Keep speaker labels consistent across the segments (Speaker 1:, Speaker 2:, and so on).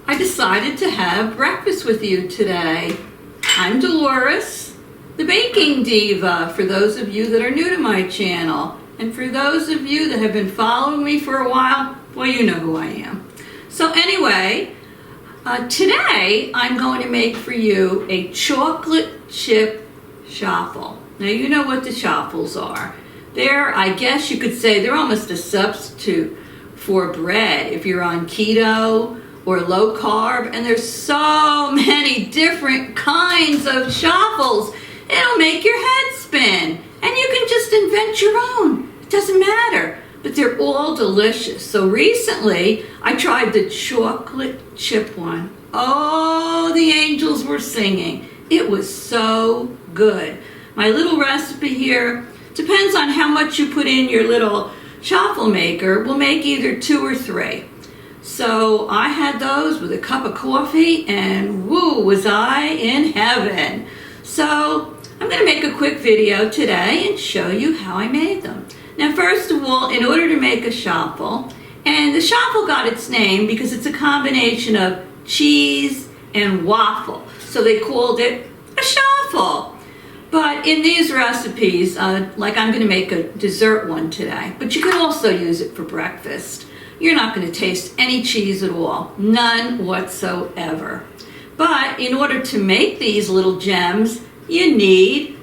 Speaker 1: I decided to have breakfast with you today. I'm Dolores, the Baking Diva, for those of you that are new to my channel. And for those of you that have been following me for a while, well, you know who I am. So anyway, today I'm going to make for you a chocolate chip chaffle. Now you know what the chaffles are. They're, I guess you could say, they're almost a substitute for bread if you're on keto or low carb, and there's so many different kinds of chaffles. It'll make your head spin, and you can just invent your own. It doesn't matter, but they're all delicious. So recently, I tried the chocolate chip one. Oh, the angels were singing. It was so good. My little recipe here depends on how much you put in your little chaffle maker. We'll make either 2 or 3. So I had those with a cup of coffee, and woo, was I in heaven. So I'm going to make a quick video today and show you how I made them. Now, first of all, in order to make a chaffle, and the chaffle got its name because it's a combination of cheese and waffle. So they called it a chaffle. But in these recipes, like I'm going to make a dessert one today, but you can also use it for breakfast. You're not going to taste any cheese at all, none whatsoever. But in order to make these little gems, you need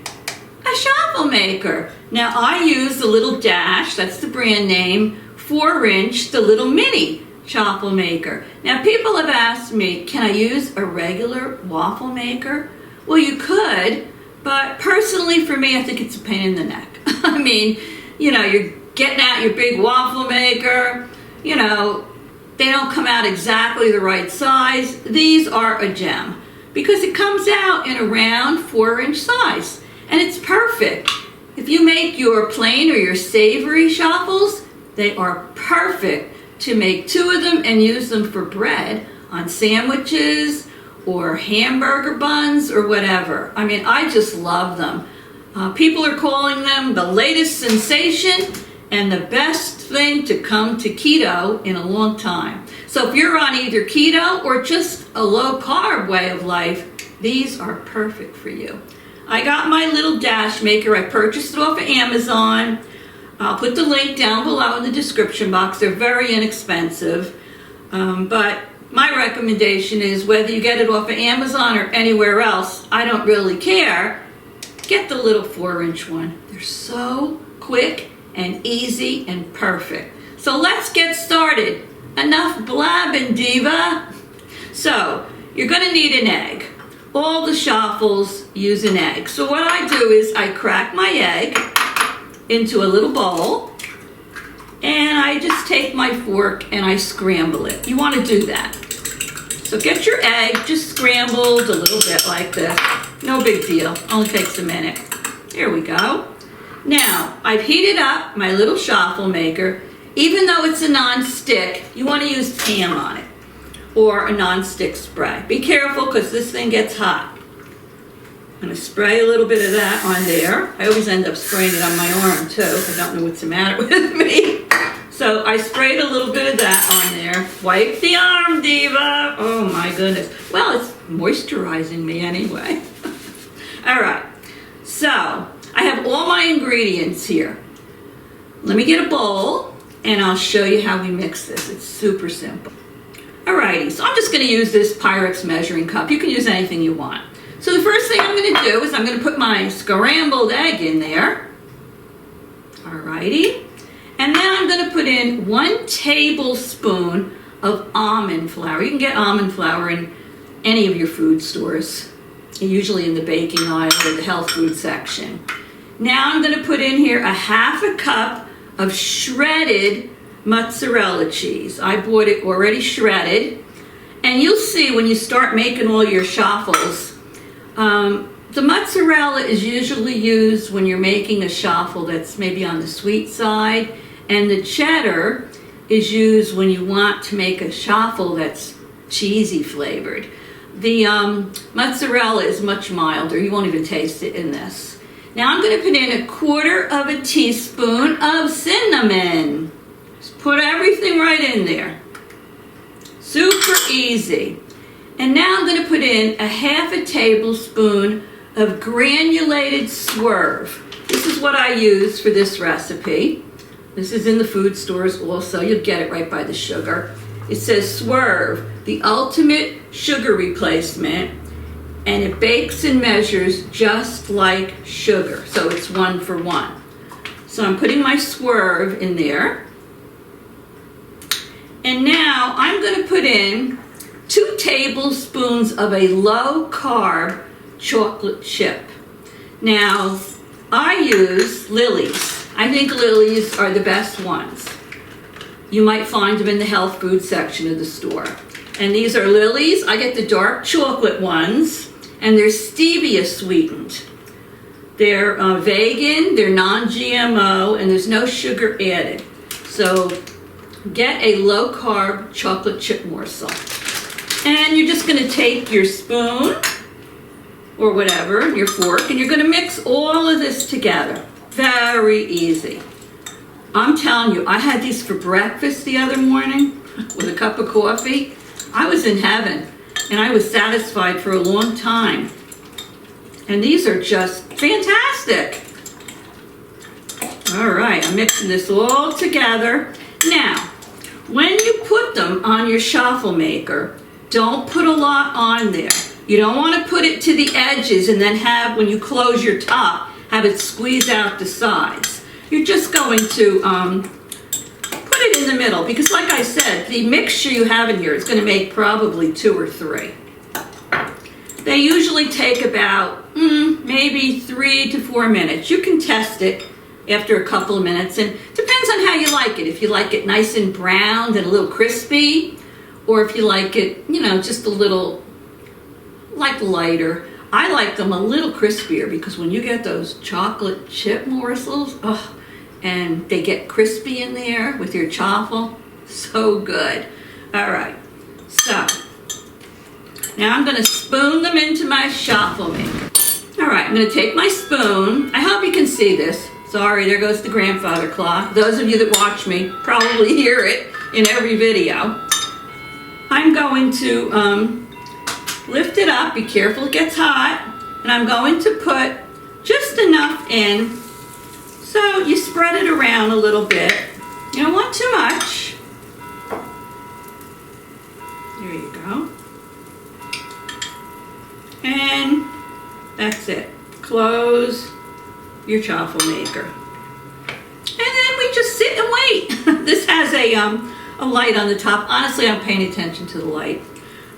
Speaker 1: a chaffle maker. Now I use the little Dash, that's the brand name, 4-inch, the little mini chaffle maker. Now people have asked me, can I use a regular waffle maker? Well, you could, but personally for me, I think it's a pain in the neck. I mean, you know, you're getting out your big waffle maker, you know, they don't come out exactly the right size. These are a gem because it comes out in a round 4-inch size, and it's perfect. If you make your plain or your savory chaffles, they are perfect to make 2 of them and use them for bread on sandwiches or hamburger buns or whatever. I mean, I just love them. People are calling them the latest sensation and the best thing to come to keto in a long time. So if you're on either keto or just a low carb way of life, these are perfect for you. I got my little Dash maker. I purchased it off of Amazon. I'll put the link down below in the description box. They're very inexpensive. But my recommendation is whether you get it off of Amazon or anywhere else, I don't really care. Get the little 4-inch one. They're so quick and easy and perfect. So let's get started. Enough blabbing, Diva. So you're going to need an egg. All the chaffles use an egg. So what I do is I crack my egg into a little bowl, and I just take my fork and I scramble it. You want to do that. So get your egg just scrambled a little bit like this. No big deal. Only takes a minute. Here we go. Now, I've heated up my little chaffle maker. Even though it's a non-stick, you want to use Pam on it or a non-stick spray. Be careful because this thing gets hot. I'm going to spray a little bit of that on there. I always end up spraying it on my arm too. I don't know what's the matter with me. So I sprayed a little bit of that on there. Wipe the arm, Diva. Oh my goodness. Well, it's moisturizing me anyway. All right. So I have all my ingredients here. Let me get a bowl and I'll show you how we mix this. It's super simple. Alrighty, so I'm just going to use this Pyrex measuring cup. You can use anything you want. So the first thing I'm going to do is I'm going to put my scrambled egg in there. Alrighty. And then I'm going to put in 1 tablespoon of almond flour. You can get almond flour in any of your food stores, usually in the baking aisle or the health food section. Now I'm going to put in here a 1/2 cup of shredded mozzarella cheese. I bought it already shredded. And you'll see when you start making all your chaffles, the mozzarella is usually used when you're making a chaffle that's maybe on the sweet side, and the cheddar is used when you want to make a chaffle that's cheesy flavored. The mozzarella is much milder. You won't even taste it in this. Now I'm going to put in 1/4 teaspoon of cinnamon. Just put everything right in there. Super easy. And now I'm going to put in 1/2 tablespoon of Granulated Swerve. This is what I use for this recipe. This is in the food stores also. You'll get it right by the sugar. It says Swerve, the ultimate sugar replacement, and it bakes and measures just like sugar. So it's 1 for 1. So I'm putting my Swerve in there. And now I'm going to put in 2 tablespoons of a low carb chocolate chip. Now, I use Lily's. I think Lily's are the best ones. You might find them in the health food section of the store. And these are Lily's. I get the dark chocolate ones, and they're stevia sweetened. They're vegan, they're non-GMO, and there's no sugar added. So get a low carb chocolate chip morsel. And you're just going to take your spoon or whatever, your fork, and you're going to mix all of this together. Very easy. I'm telling you, I had these for breakfast the other morning with a cup of coffee. I was in heaven, and I was satisfied for a long time. And these are just fantastic. All right, I'm mixing this all together. Now, when you put them on your chaffle maker, don't put a lot on there. You don't want to put it to the edges and then have, when you close your top, have it squeeze out the sides. You're just going to put it in the middle, because like I said, the mixture you have in here is going to make probably 2 or 3. They usually take about maybe 3 to 4 minutes. You can test it after a couple of minutes, and depends on how you like it. If you like it nice and browned and a little crispy, or if you like it, you know, just a little lighter. I like them a little crispier, because when you get those chocolate chip morsels, and they get crispy in there with your chaffle, so good. All right, so now I'm going to spoon them into my chaffle maker. All right, I'm going to take my spoon. I hope you can see this. Sorry, there goes the grandfather clock. Those of you that watch me probably hear it in every video. I'm going to lift it up. Be careful it gets hot. And I'm going to put just enough in so you spread it around a little bit. You don't want too much. There you go. And that's it. Close your chaffle maker. And then we just sit and wait. This has a light on the top. Honestly, I'm paying attention to the light.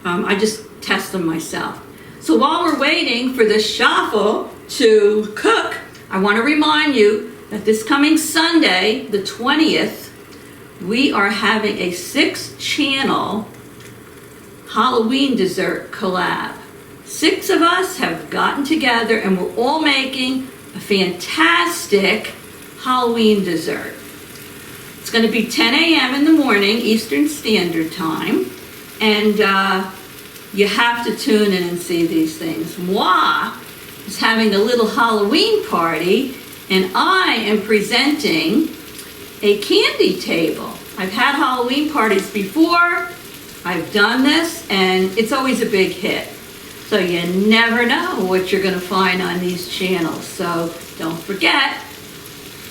Speaker 1: I just test them myself. So while we're waiting for this chaffle to cook, I want to remind you that this coming Sunday, the 20th, we are having a 6-channel Halloween dessert collab. 6 of us have gotten together and we're all making a fantastic Halloween dessert. It's going to be 10 a.m. in the morning, Eastern Standard Time, and you have to tune in and see these things. Moi is having a little Halloween party, and I am presenting a candy table. I've had Halloween parties before. I've done this, and it's always a big hit. So you never know what you're going to find on these channels. So don't forget,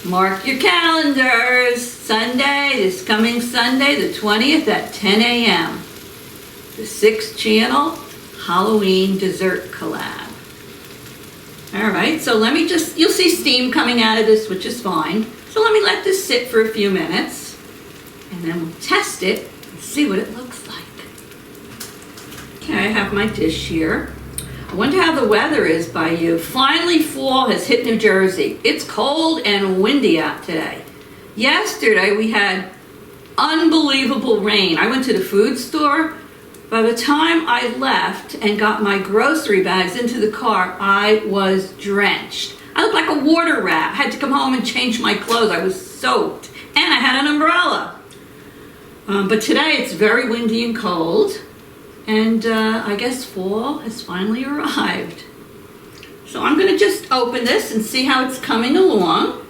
Speaker 1: mark your calendars. Sunday, this coming Sunday, the 20th at 10 a.m. The 6-channel Halloween dessert collab. All right, so let me just, you'll see steam coming out of this, which is fine. So let me let this sit for a few minutes, and then we'll test it and see what it looks like. Okay, I have my dish here. I wonder how the weather is by you. Finally, fall has hit New Jersey. It's cold and windy out today. Yesterday, we had unbelievable rain. I went to the food store. By the time I left and got my grocery bags into the car, I was drenched. I looked like a water rat. I had to come home and change my clothes. I was soaked. And I had an umbrella. But today it's very windy and cold. And I guess fall has finally arrived. So I'm going to just open this and see how it's coming along.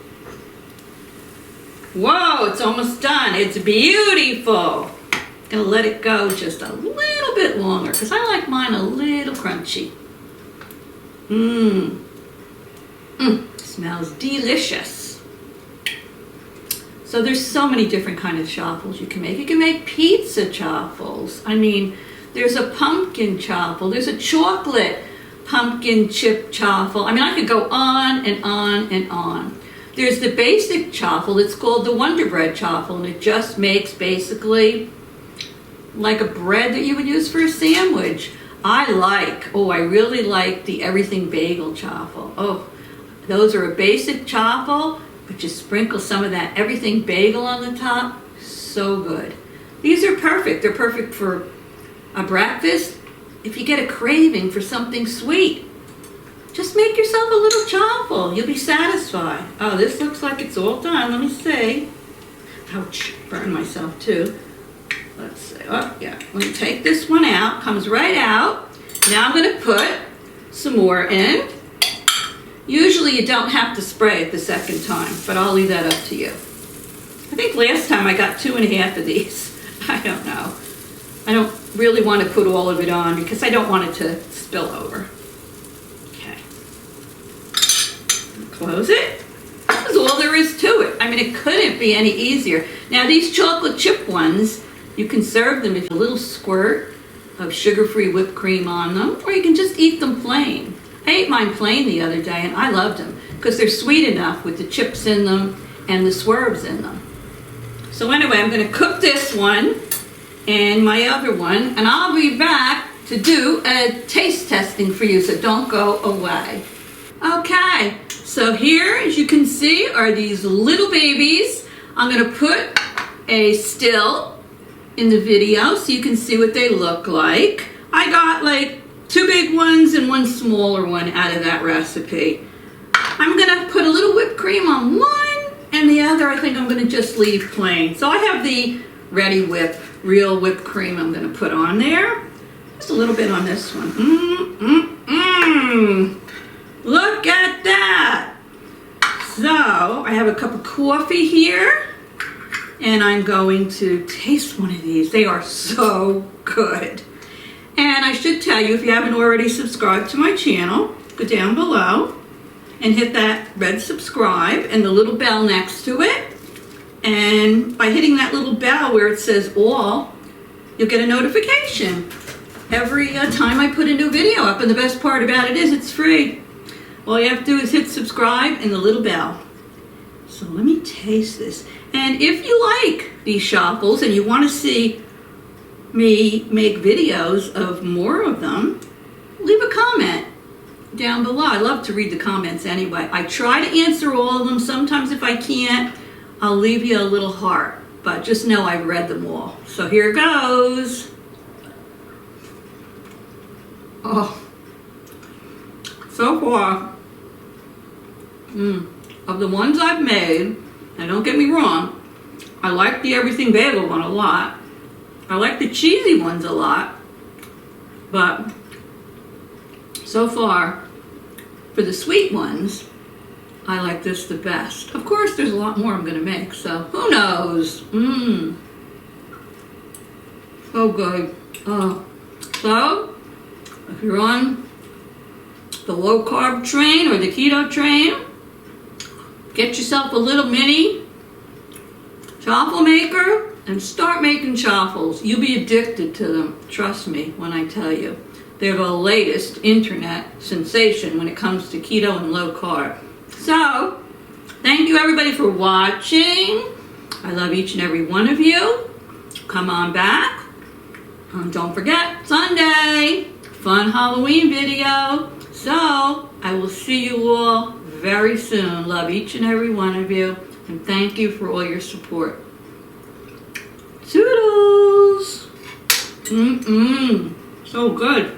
Speaker 1: Whoa, it's almost done. It's beautiful. Gonna let it go just a little bit longer because I like mine a little crunchy. Smells delicious. So there's so many different kind of chaffles you can make. You can make pizza chaffles. I mean, there's a pumpkin chaffle. There's a chocolate pumpkin chip chaffle. I mean, I could go on and on and on. There's the basic chaffle. It's called the Wonder Bread chaffle, and it just makes basically like a bread that you would use for a sandwich. I really like the everything bagel chaffle. Oh, those are a basic chaffle, but you sprinkle some of that everything bagel on the top. So good. These are perfect. They're perfect for a breakfast. If you get a craving for something sweet, just make yourself a little chaffle. You'll be satisfied. Oh, this looks like it's all done. Let me see. Ouch, burned myself too. Let's see. Oh, yeah. Let me take this one out. Comes right out. Now I'm going to put some more in. Usually you don't have to spray it the second time, but I'll leave that up to you. I think last time I got 2.5 of these. I don't know. I don't really want to put all of it on because I don't want it to spill over. Okay. Close it. That's all there is to it. I mean, it couldn't be any easier. Now these chocolate chip ones, you can serve them with a little squirt of sugar-free whipped cream on them, or you can just eat them plain. I ate mine plain the other day, and I loved them because they're sweet enough with the chips in them and the swerves in them. So anyway, I'm going to cook this one and my other one, and I'll be back to do a taste testing for you, so don't go away. Okay, so here, as you can see, are these little babies. I'm going to put a still in the video so you can see what they look like. I got like 2 big ones and 1 smaller one out of that recipe. I'm gonna put a little whipped cream on one, and the other I think I'm gonna just leave plain. So I have the Ready Whip, real whipped cream I'm gonna put on there. Just a little bit on this one. Look at that. So I have a cup of coffee here, and I'm going to taste one of these. They are so good. And I should tell you, if you haven't already subscribed to my channel, go down below and hit that red subscribe and the little bell next to it. And by hitting that little bell where it says all, you'll get a notification every time I put a new video up. And the best part about it is it's free. All you have to do is hit subscribe and the little bell. So let me taste this. And if you like these chaffles and you want to see me make videos of more of them, leave a comment down below. I love to read the comments anyway. I try to answer all of them. Sometimes if I can't, I'll leave you a little heart. But just know I've read them all. So here goes. Oh, so far, of the ones I've made, and don't get me wrong, I like the everything bagel one a lot. I like the cheesy ones a lot. But so far, for the sweet ones, I like this the best. Of course, there's a lot more I'm going to make, so who knows? So good. So, if you're on the low carb train or the keto train, get yourself a little mini chaffle maker and start making chaffles. You'll be addicted to them, trust me when I tell you. They're the latest internet sensation when it comes to keto and low carb. So, thank you everybody for watching. I love each and every one of you. Come on back. Don't forget, Sunday, fun Halloween video. So, I will see you all very soon. Love each and every one of you. And thank you for all your support. So good.